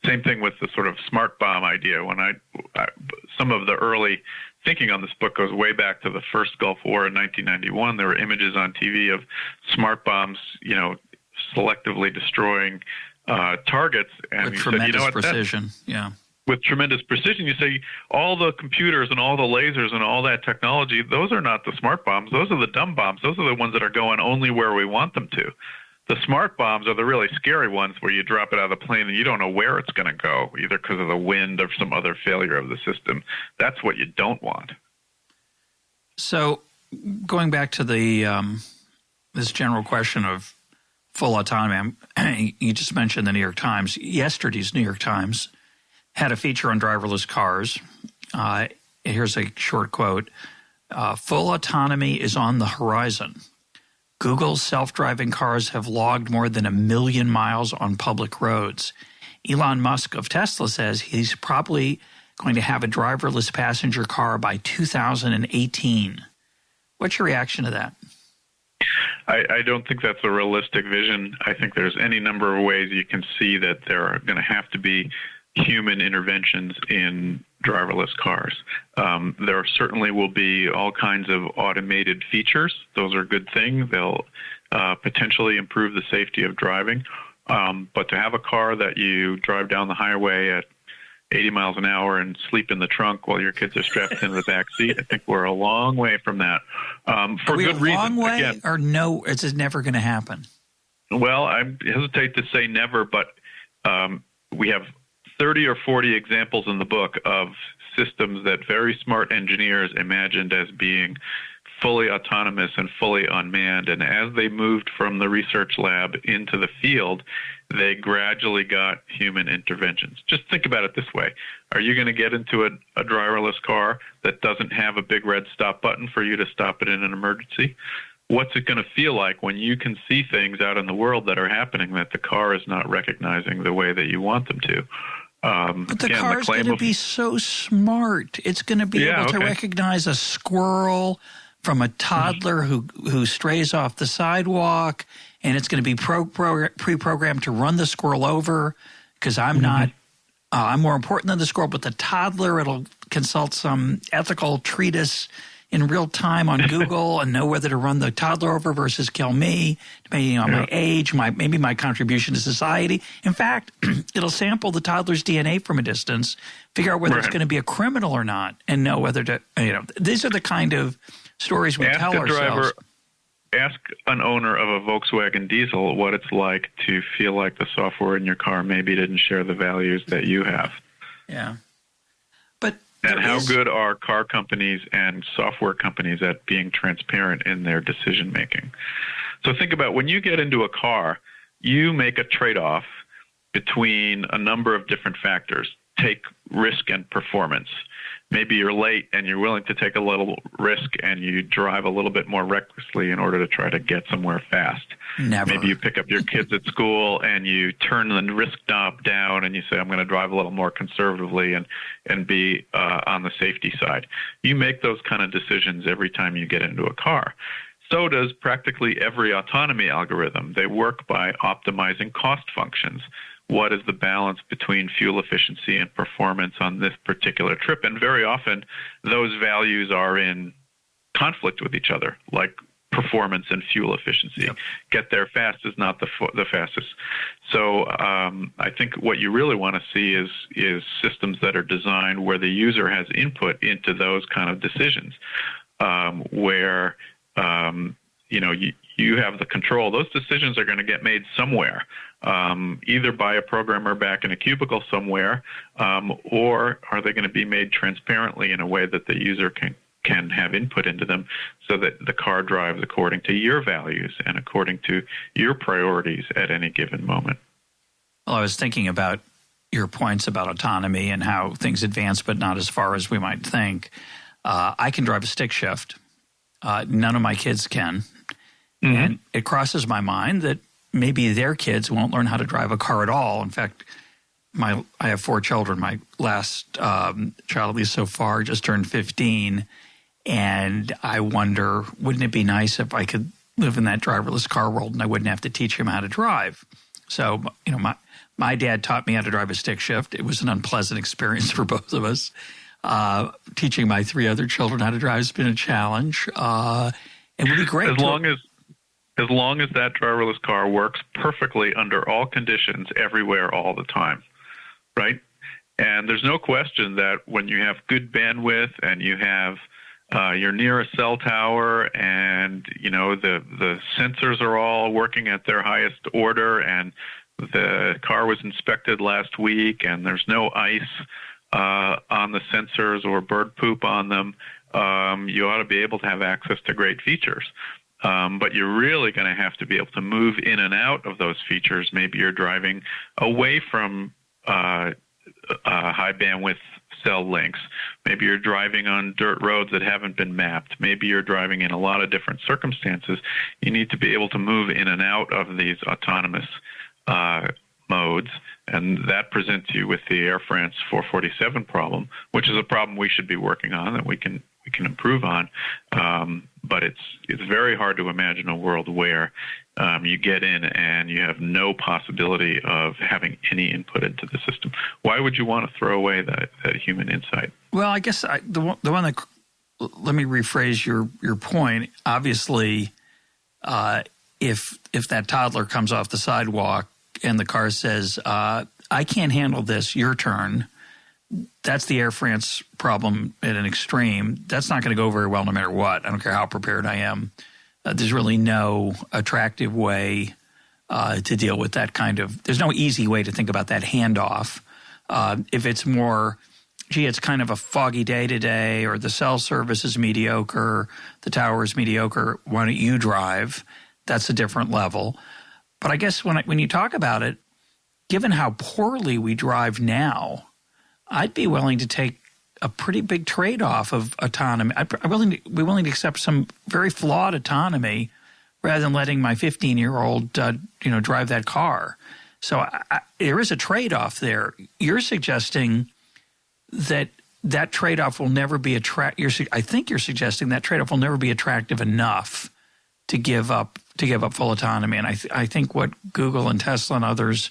Same thing with the sort of smart bomb idea. When some of the early thinking on this book goes way back to the first Gulf War in 1991. There were images on TV of smart bombs, selectively destroying targets. And
with tremendous precision,
with tremendous precision, you say all the computers and all the lasers and all that technology, those are not the smart bombs. Those are the dumb bombs. Those are the ones that are going only where we want them to. The smart bombs are the really scary ones where you drop it out of the plane and you don't know where it's going to go, either because of the wind or some other failure of the system. That's what you don't want.
So going back to the this general question of full autonomy, you just mentioned the New York Times. Yesterday's New York Times had a feature on driverless cars. Here's a short quote. Full autonomy is on the horizon. Google's self-driving cars have logged more than 1 million miles on public roads. Elon Musk of Tesla says he's probably going to have a driverless passenger car by 2018. What's your reaction to that?
I don't think that's a realistic vision. I think there's any number of ways you can see that there are going to have to be human interventions in driverless cars. There certainly will be all kinds of automated features. Those are a good thing. They'll potentially improve the safety of driving. But to have a car that you drive down the highway at 80 miles an hour and sleep in the trunk while your kids are strapped into the back seat, I think we're a long way from that. For good reason.
Long way, again, or no, it's never going to happen?
Well, I hesitate to say never, but we have 30 or 40 examples in the book of systems that very smart engineers imagined as being fully autonomous and fully unmanned. And as they moved from the research lab into the field, they gradually got human interventions. Just think about it this way. Are you going to get into a driverless car that doesn't have a big red stop button for you to stop it in an emergency? What's it going to feel like when you can see things out in the world that are happening that the car is not recognizing the way that you want them to?
But the car's going to be so smart. It's going to be able to recognize a squirrel from a toddler who strays off the sidewalk, and it's going to be pre-programmed to run the squirrel over because I'm not I'm more important than the squirrel, but the toddler, it'll consult some ethical treatise in real time on Google and know whether to run the toddler over versus kill me, depending on my age, maybe my contribution to society. In fact, it'll sample the toddler's DNA from a distance, figure out whether it's going to be a criminal or not, and know whether to, these are the kind of stories we tell ourselves.
Ask an owner of a Volkswagen diesel what it's like to feel like the software in your car maybe didn't share the values that you have.
Yeah.
And how good are car companies and software companies at being transparent in their decision making? So think about when you get into a car, you make a trade-off between a number of different factors. Take risk and performance. Maybe you're late and you're willing to take a little risk and you drive a little bit more recklessly in order to try to get somewhere fast.
Never.
Maybe you pick up your kids at school and you turn the risk knob down and you say, I'm going to drive a little more conservatively and be on the safety side. You make those kind of decisions every time you get into a car. So does practically every autonomy algorithm. They work by optimizing cost functions. What is the balance between fuel efficiency and performance on this particular trip? And very often, those values are in conflict with each other, like performance and fuel efficiency. Yep. Get there fast is not the fastest. So I think what you really want to see is systems that are designed where the user has input into those kind of decisions, where you have the control. Those decisions are going to get made somewhere, either by a programmer back in a cubicle somewhere, or are they going to be made transparently in a way that the user can have input into them so that the car drives according to your values and according to your priorities at any given moment.
Well, I was thinking about your points about autonomy and how things advance, but not as far as we might think. I can drive a stick shift. None of my kids can. Mm-hmm. And it crosses my mind that maybe their kids won't learn how to drive a car at all. In fact, I have 4 children. My last child, at least so far, just turned 15. And I wonder, wouldn't it be nice if I could live in that driverless car world and I wouldn't have to teach him how to drive? So, my dad taught me how to drive a stick shift. It was an unpleasant experience for both of us. Teaching my 3 other children how to drive has been a challenge. It would be great.
As long as that driverless car works perfectly under all conditions, everywhere, all the time, right? And there's no question that when you have good bandwidth and you have you're near a cell tower and the sensors are all working at their highest order and the car was inspected last week and there's no ice on the sensors or bird poop on them, you ought to be able to have access to great features. But you're really going to have to be able to move in and out of those features. Maybe you're driving away from high bandwidth cell links. Maybe you're driving on dirt roads that haven't been mapped. Maybe you're driving in a lot of different circumstances. You need to be able to move in and out of these autonomous modes, and that presents you with the Air France 447 problem, which is a problem we should be working on that we can improve on. But it's very hard to imagine a world where you get in and you have no possibility of having any input into the system. Why would you want to throw away that human insight?
Well, I guess the one that, let me rephrase your point. Obviously, if that toddler comes off the sidewalk and the car says, I can't handle this, your turn, that's the Air France problem at an extreme. That's not going to go very well no matter what. I don't care how prepared I am. There's really no attractive way to deal with that kind of – there's no easy way to think about that handoff. If it's more, gee, it's kind of a foggy day today, or the cell service is mediocre, the tower is mediocre, why don't you drive? That's a different level. But I guess when you talk about it, given how poorly we drive now, I'd be willing to take a pretty big trade-off of autonomy. I'd be willing to accept some very flawed autonomy rather than letting my 15-year-old drive that car. So there is a trade-off there. You're suggesting that trade-off will never be I think you're suggesting that trade-off will never be attractive enough to give up full autonomy. And I think what Google and Tesla and others,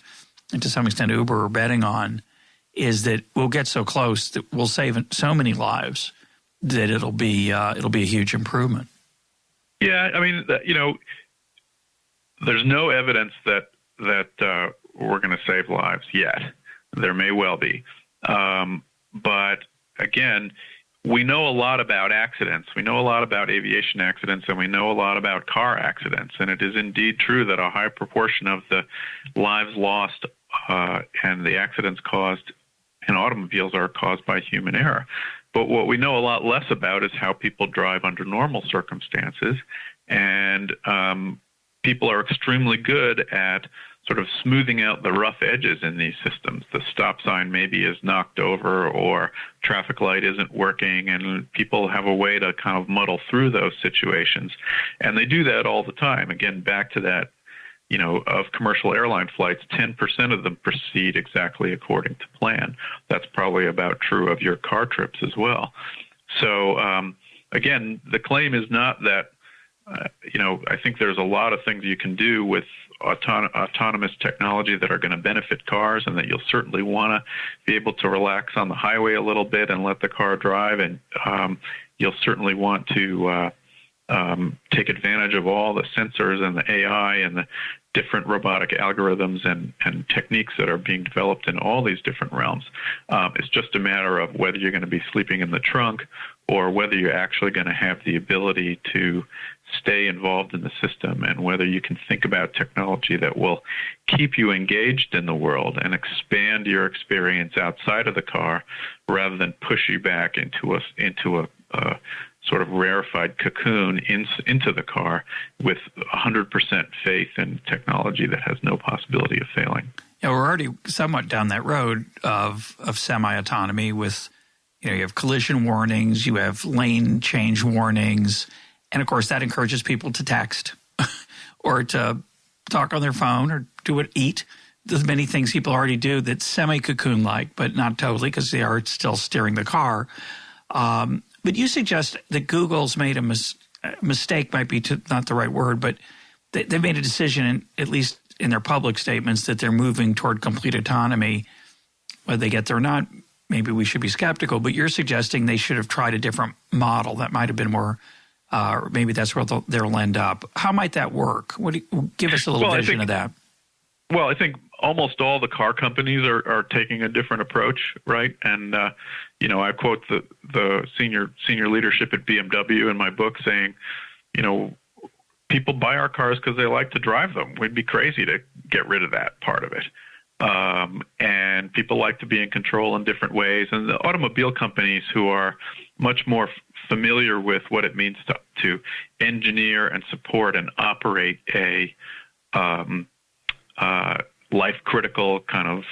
and to some extent Uber, are betting on is that we'll get so close that we'll save so many lives that it'll be a huge improvement.
Yeah, I mean, there's no evidence that we're going to save lives yet. There may well be, but again, we know a lot about accidents. We know a lot about aviation accidents, and we know a lot about car accidents. And it is indeed true that a high proportion of the lives lost and the accidents caused in automobiles are caused by human error. But what we know a lot less about is how people drive under normal circumstances. And people are extremely good at sort of smoothing out the rough edges in these systems. The stop sign maybe is knocked over, or traffic light isn't working, and people have a way to kind of muddle through those situations. And they do that all the time. Again, back to that, of commercial airline flights, 10% of them proceed exactly according to plan. That's probably about true of your car trips as well. So, again, the claim is not that, I think there's a lot of things you can do with autonomous technology that are going to benefit cars, and that you'll certainly want to be able to relax on the highway a little bit and let the car drive. And you'll certainly want to take advantage of all the sensors and the AI and the different robotic algorithms and techniques that are being developed in all these different realms. It's just a matter of whether you're going to be sleeping in the trunk or whether you're actually going to have the ability to stay involved in the system, and whether you can think about technology that will keep you engaged in the world and expand your experience outside of the car rather than push you back into a sort of rarefied cocoon into the car with 100% faith in technology that has no possibility of failing.
Yeah, we're already somewhat down that road of semi-autonomy with, you have collision warnings, you have lane change warnings, and of course that encourages people to text or to talk on their phone or eat. There's many things people already do that's semi-cocoon-like, but not totally, because they are still steering the car. But you suggest that Google's made a mistake, might be not the right word, but they made a decision, at least in their public statements, that they're moving toward complete autonomy. Whether they get there or not, maybe we should be skeptical, but you're suggesting they should have tried a different model that might have been more, or maybe that's where they'll end up. How might that work? Give us a little vision of that.
Well, I think almost all the car companies are taking a different approach, right? And I quote the senior leadership at BMW in my book saying, people buy our cars because they like to drive them. We'd be crazy to get rid of that part of it. And people like to be in control in different ways. And the automobile companies, who are much more familiar with what it means to engineer and support and operate a life-critical kind of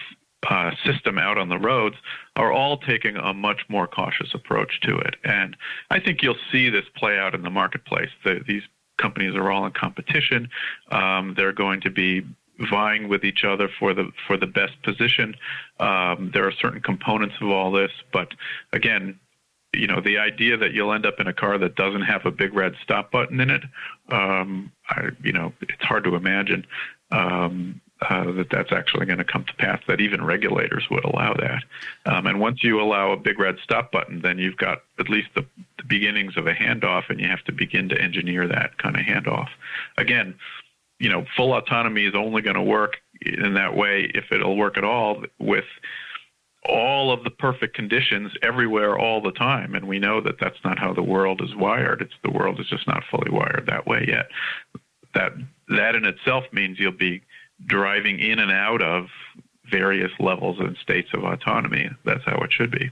system out on the roads, are all taking a much more cautious approach to it. And I think you'll see this play out in the marketplace. These companies are all in competition. They're going to be vying with each other for the best position. There are certain components of all this, but again, the idea that you'll end up in a car that doesn't have a big red stop button in it, it's hard to imagine that's actually going to come to pass, that even regulators would allow that. And once you allow a big red stop button, then you've got at least the beginnings of a handoff, and you have to begin to engineer that kind of handoff. Again, full autonomy is only going to work in that way, if it'll work at all, with all of the perfect conditions everywhere all the time. And we know that that's not how the world is wired. The world is just not fully wired that way yet. That in itself means you'll be driving in and out of various levels and states of autonomy. That's how it should be.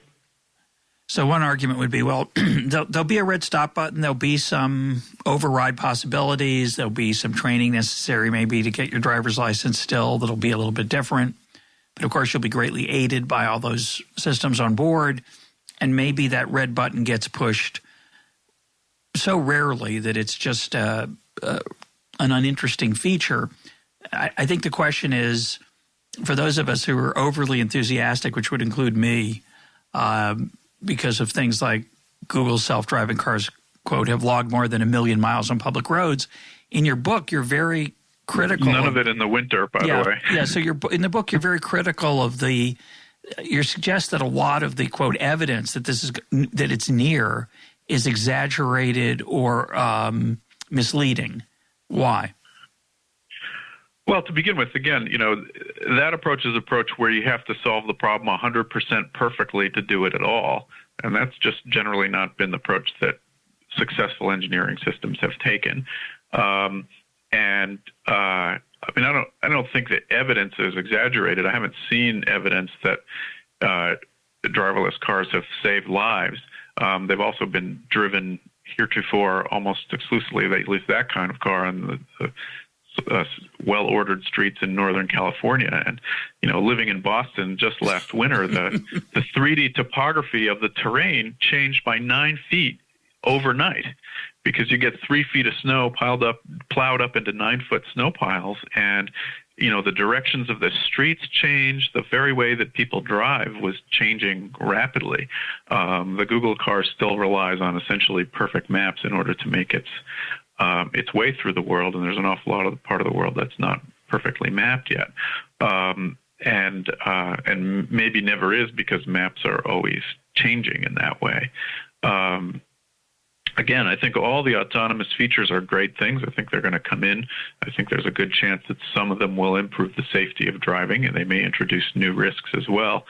So one argument would be, well, there'll be a red stop button. There'll be some override possibilities. There'll be some training necessary maybe to get your driver's license still. That'll be a little bit different. But, of course, you'll be greatly aided by all those systems on board. And maybe that red button gets pushed so rarely that it's just an uninteresting feature. I think the question is, for those of us who are overly enthusiastic, which would include me, because of things like Google's self-driving cars, quote, have logged more than 1 million miles on public roads. In your book, you're very critical.
None of it in the winter, by the way.
Yeah, so in the book, you're very critical of you suggest that a lot of the, quote, evidence that that it's near is exaggerated or misleading. Why?
Well, to begin with, again, that approach is an approach where you have to solve the problem 100% perfectly to do it at all. And that's just generally not been the approach that successful engineering systems have taken. I don't think the evidence is exaggerated. I haven't seen evidence that driverless cars have saved lives. They've also been driven heretofore almost exclusively, at least that kind of car, on the well-ordered streets in Northern California. And, living in Boston just last winter, the 3D topography of the terrain changed by 9 feet overnight, because you get 3 feet of snow plowed up into 9-foot snow piles. And, the directions of the streets changed. The very way that people drive was changing rapidly. The Google car still relies on essentially perfect maps in order to make its way through the world, and there's an awful lot of the part of the world that's not perfectly mapped yet, and maybe never is, because maps are always changing in that way. Again, I think all the autonomous features are great things. I think they're going to come in. I think there's a good chance that some of them will improve the safety of driving, and they may introduce new risks as well.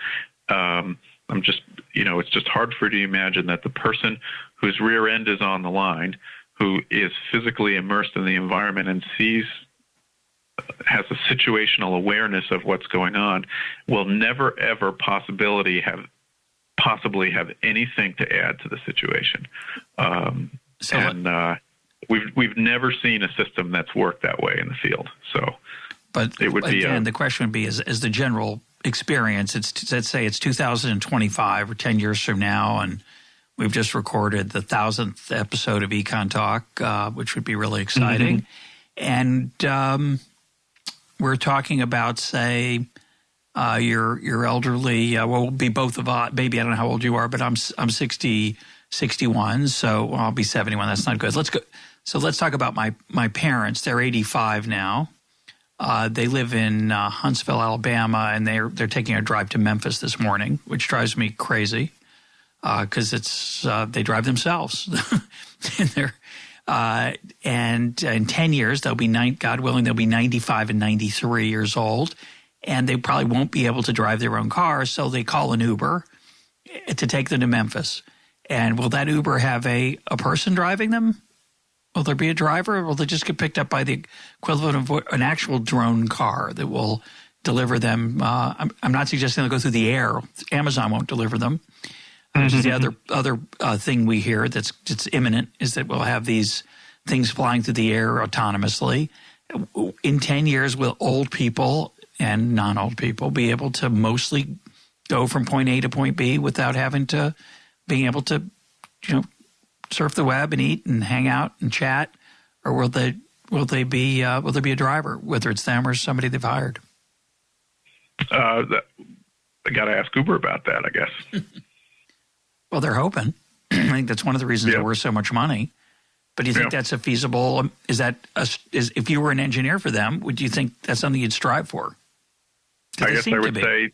It's just hard for you to imagine that the person whose rear end is on the line, who is physically immersed in the environment and has a situational awareness of what's going on, will never, ever possibly have anything to add to the situation. We've never seen a system that's worked that way in the field.
But it would be the question would be, as the general experience, let's say it's 2025 or 10 years from now, and we've just recorded the 1,000th episode of EconTalk, which would be really exciting. Mm-hmm. And we're talking about, say, your elderly. We'll be both of us. Maybe I don't know how old you are, but I'm 61, so I'll be 71. That's not good. Let's go. So let's talk about my parents. They're 85 now. They live in Huntsville, Alabama, and they're taking a drive to Memphis this morning, which drives me crazy. Because they drive themselves, and in 10 years they'll be God willing, they'll be 95 and 93 years old, and they probably won't be able to drive their own cars, so they call an Uber to take them to Memphis. And will that Uber have a person driving them? Will there be a driver, or will they just get picked up by the equivalent of an actual drone car that will deliver them? I'm not suggesting they'll go through the air. Amazon won't deliver them. Which is the other thing we hear that's imminent, is that we'll have these things flying through the air autonomously. In 10 years, will old people and non-old people be able to mostly go from point A to point B without being able to, surf the web and eat and hang out and chat? Or will the will they be a driver, whether it's them or somebody they've hired?
I got to ask Uber about that, I guess.
Well, they're hoping. I think that's one of the reasons they're worth so much money. But do you think that's a feasible? Is if you were an engineer for them, would you think that's something you'd strive for?
I guess I would say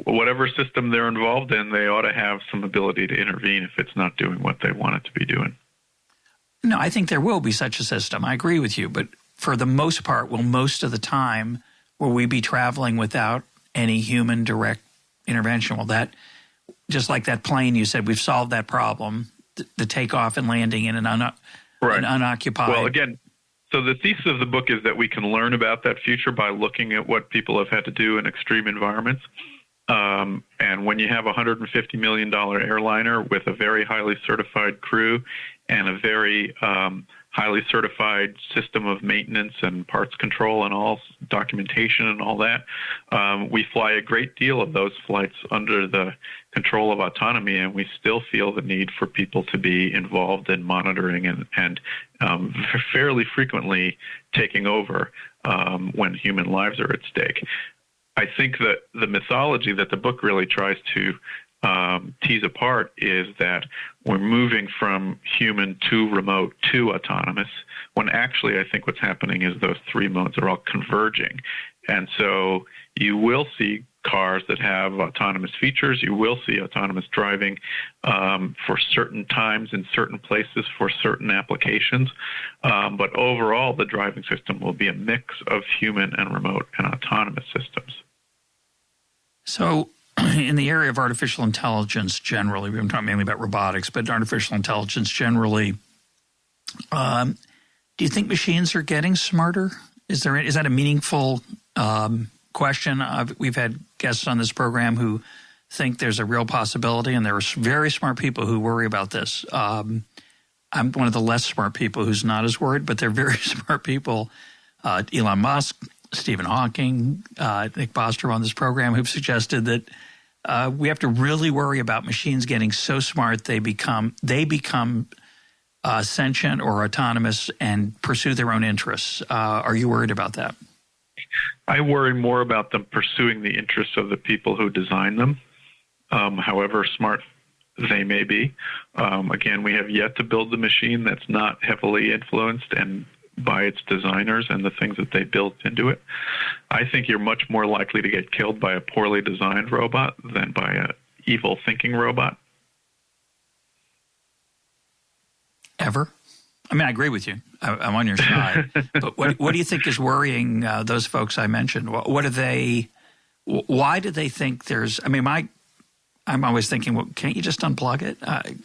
whatever system they're involved in, they ought to have some ability to intervene if it's not doing what they want it to be doing.
No, I think there will be such a system. I agree with you. But for the most part, most of the time, will we be traveling without any human direct intervention? Well, that, just like that plane you said, we've solved that problem, the takeoff and landing in an unoccupied.
Well, again, so the thesis of the book is that we can learn about that future by looking at what people have had to do in extreme environments. And when you have a $150 million airliner with a very highly certified crew and a very highly certified system of maintenance and parts control and all documentation and all that, we fly a great deal of those flights under the control of autonomy, and we still feel the need for people to be involved in monitoring and fairly frequently taking over when human lives are at stake. I think that the mythology that the book really tries to tease apart is that we're moving from human to remote to autonomous, when actually I think what's happening is those three modes are all converging. And so you will see cars that have autonomous features. You will see autonomous driving for certain times in certain places for certain applications. But overall, the driving system will be a mix of human and remote and autonomous systems.
So in the area of artificial intelligence generally, we've been talking mainly about robotics, but artificial intelligence generally, do you think machines are getting smarter? Is that a meaningful question? We've had guests on this program who think there's a real possibility, and there are very smart people who worry about this. I'm one of the less smart people who's not as worried, but they're very smart people. Elon Musk, Stephen Hawking, Nick Bostrom on this program, who've suggested that we have to really worry about machines getting so smart they become sentient or autonomous and pursue their own interests. Are you worried about that?
I worry more about them pursuing the interests of the people who design them, however smart they may be. Again, we have yet to build the machine that's not heavily influenced and by its designers and the things that they built into it. I think you're much more likely to get killed by a poorly designed robot than by an evil thinking robot.
Ever? I mean, I agree with you. I'm on your side. But what do you think is worrying those folks I mentioned? What are they? Why do they think there's? I mean, I'm always thinking, well, can't you just unplug it?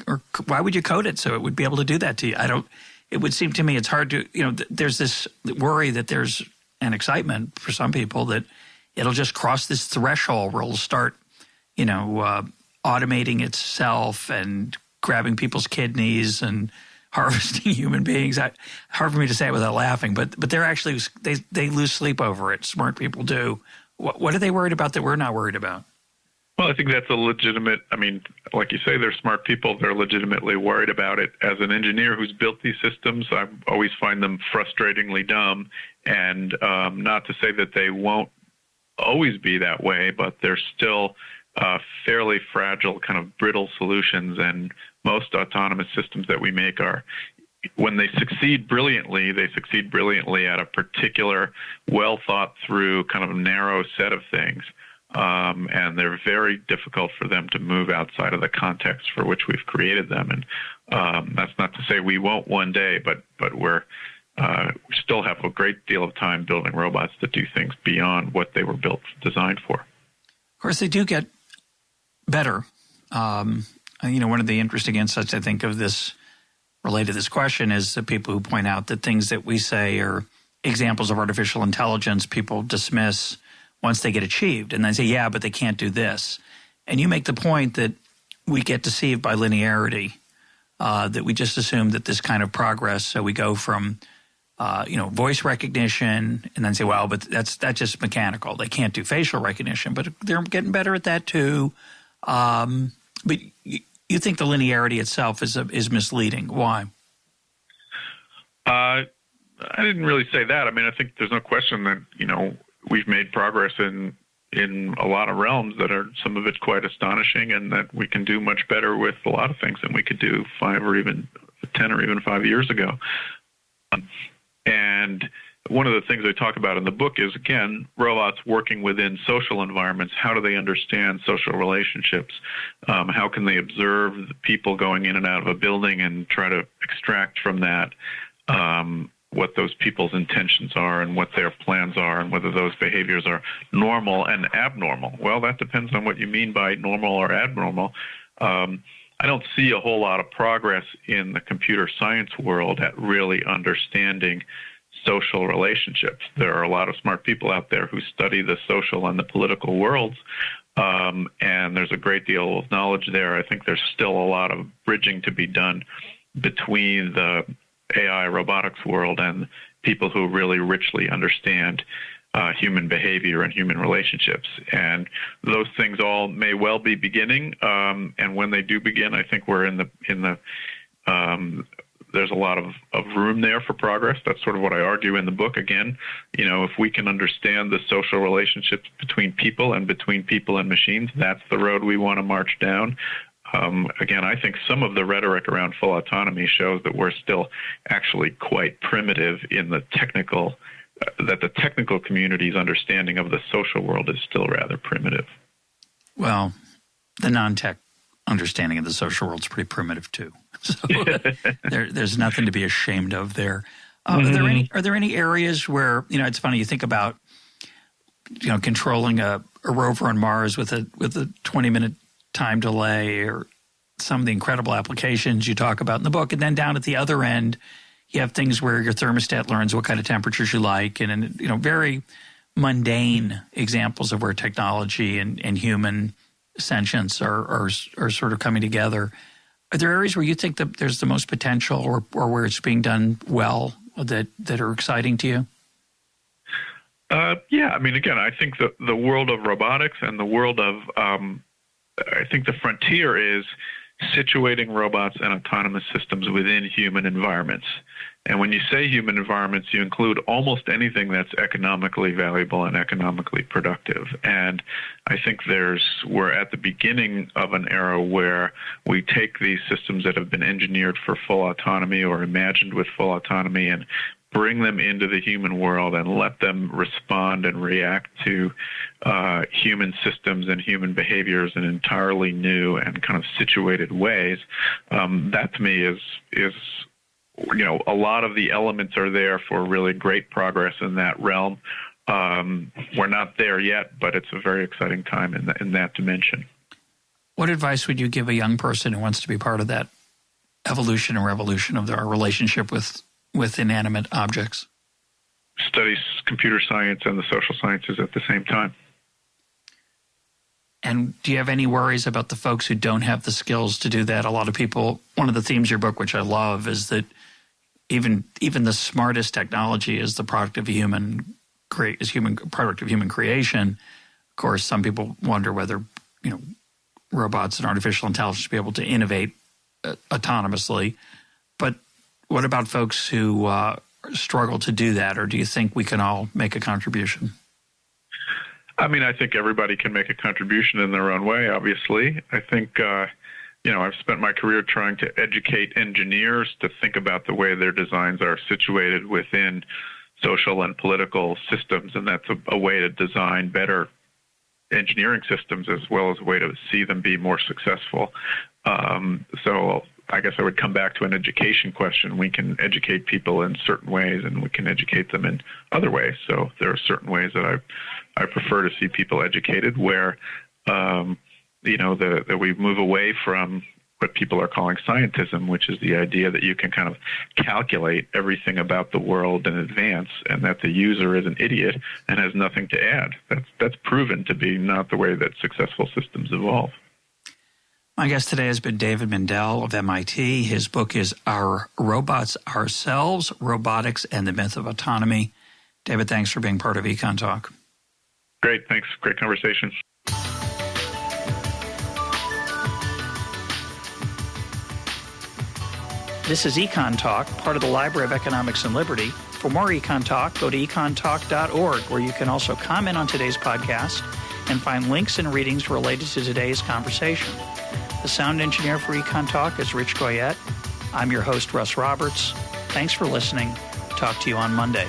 Or why would you code it so it would be able to do that to you? It would seem to me it's hard to, there's this worry that there's an excitement for some people that it'll just cross this threshold where it'll start, automating itself and grabbing people's kidneys and harvesting human beings. Hard for me to say it without laughing, but they're actually, they lose sleep over it. Smart people do. What are they worried about that we're not worried about?
Well, I think that's a legitimate, like you say, they're smart people. They're legitimately worried about it. As an engineer who's built these systems, I always find them frustratingly dumb. And not to say that they won't always be that way, but they're still fairly fragile, kind of brittle solutions. And most autonomous systems that we make are, when they succeed brilliantly at a particular, well thought through kind of narrow set of things. And they're very difficult for them to move outside of the context for which we've created them. And that's not to say we won't one day, but we still have a great deal of time building robots that do things beyond what they were designed for.
Of course, they do get better. One of the interesting insights I think of this related to this question is the people who point out that things that we say are examples of artificial intelligence, people dismiss once they get achieved. And they say, yeah, but they can't do this. And you make the point that we get deceived by linearity, that we just assume that this kind of progress, so we go from, voice recognition and then say, well, but that's just mechanical. They can't do facial recognition, but they're getting better at that too. But you think the linearity itself is misleading. Why?
I didn't really say that. I mean, I think there's no question that, we've made progress in a lot of realms that are, some of it's quite astonishing, and that we can do much better with a lot of things than we could do 5 or even 10 or even 5 years ago. And one of the things I talk about in the book is, again, robots working within social environments. How do they understand social relationships? How can they observe the people going in and out of a building and try to extract from that what those people's intentions are and what their plans are, and whether those behaviors are normal and abnormal? Well, that depends on what you mean by normal or abnormal. I don't see a whole lot of progress in the computer science world at really understanding social relationships. There are a lot of smart people out there who study the social and the political worlds, and there's a great deal of knowledge there. I think there's still a lot of bridging to be done between the AI robotics world and people who really richly understand human behavior and human relationships. And those things all may well be beginning. And when they do begin, I think we're in the there's a lot of room there for progress. That's sort of what I argue in the book. Again, if we can understand the social relationships between people and machines, that's the road we want to march down. Again, I think some of the rhetoric around full autonomy shows that we're still actually quite primitive in the technical, that the technical community's understanding of the social world is still rather primitive.
Well, the non-tech understanding of the social world is pretty primitive too. So there's nothing to be ashamed of there. Are there any areas where, it's funny, you think about, controlling a rover on Mars with a 20-minute time delay, or some of the incredible applications you talk about in the book, and then down at the other end, you have things where your thermostat learns what kind of temperatures you like, and very mundane examples of where technology and human sentience are sort of coming together. Are there areas where you think that there's the most potential, or where it's being done well, that are exciting to you?
Yeah, I mean, again, I think the world of robotics and the world of I think the frontier is situating robots and autonomous systems within human environments. And when you say human environments, you include almost anything that's economically valuable and economically productive. And I think we're at the beginning of an era where we take these systems that have been engineered for full autonomy or imagined with full autonomy and bring them into the human world and let them respond and react to human systems and human behaviors in entirely new and kind of situated ways. That to me is a lot of the elements are there for really great progress in that realm. We're not there yet, but it's a very exciting time in that dimension.
What advice would you give a young person who wants to be part of that evolution and revolution of our relationship with inanimate objects?
Studies computer science and the social sciences at the same time.
And do you have any worries about the folks who don't have the skills to do that? A lot of people, one of the themes of your book, which I love, is that even the smartest technology is the product of human creation. Of course, some people wonder whether robots and artificial intelligence will be able to innovate autonomously. But what about folks who struggle to do that, or do you think we can all make a contribution?
I mean, I think everybody can make a contribution in their own way, obviously. I think, I've spent my career trying to educate engineers to think about the way their designs are situated within social and political systems, and that's a way to design better engineering systems as well as a way to see them be more successful. So I guess I would come back to an education question. We can educate people in certain ways, and we can educate them in other ways. So there are certain ways that I prefer to see people educated where, that we move away from what people are calling scientism, which is the idea that you can kind of calculate everything about the world in advance, and that the user is an idiot and has nothing to add. That's proven to be not the way that successful systems evolve.
My guest today has been David Mindell of MIT. His book is Our Robots Ourselves, Robotics and the Myth of Autonomy. David, thanks for being part of EconTalk.
Great, thanks. Great conversation.
This is EconTalk, part of the Library of Economics and Liberty. For more EconTalk, go to econtalk.org, where you can also comment on today's podcast and find links and readings related to today's conversation. The sound engineer for EconTalk is Rich Goyette. I'm your host, Russ Roberts. Thanks for listening. Talk to you on Monday.